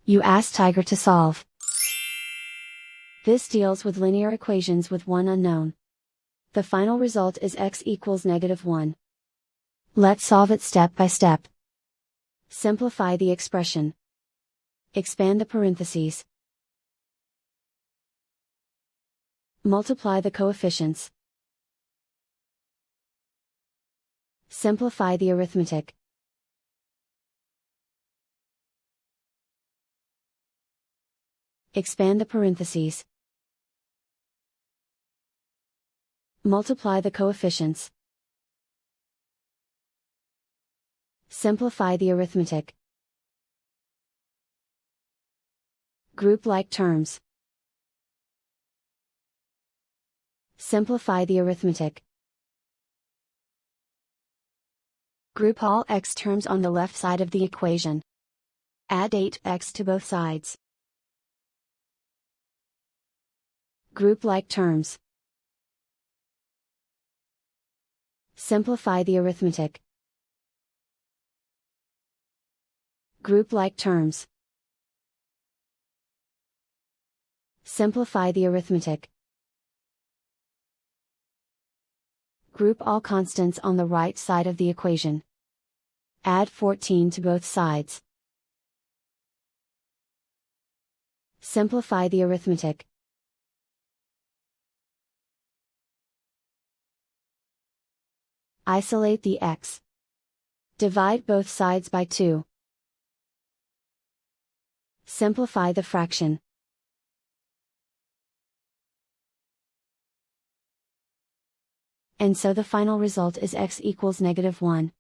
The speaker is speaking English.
You ask Tiger to solve. This deals with linear equations with one unknown. The final result is x equals -1. Let's solve it step by step. Simplify the expression. Expand the parentheses. Multiply the coefficients. Simplify the arithmetic. Expand the parentheses. Multiply the coefficients. Simplify the arithmetic. Group like terms. Simplify the arithmetic. Group all x terms on the left side of the equation. Add 8x to both sides. Group like terms. Simplify the arithmetic. Group like terms. Simplify the arithmetic. Group all constants on the right side of the equation. Add 14 to both sides. Simplify the arithmetic. Isolate the x. Divide both sides by 2. Simplify the fraction. And so the final result is x equals -1.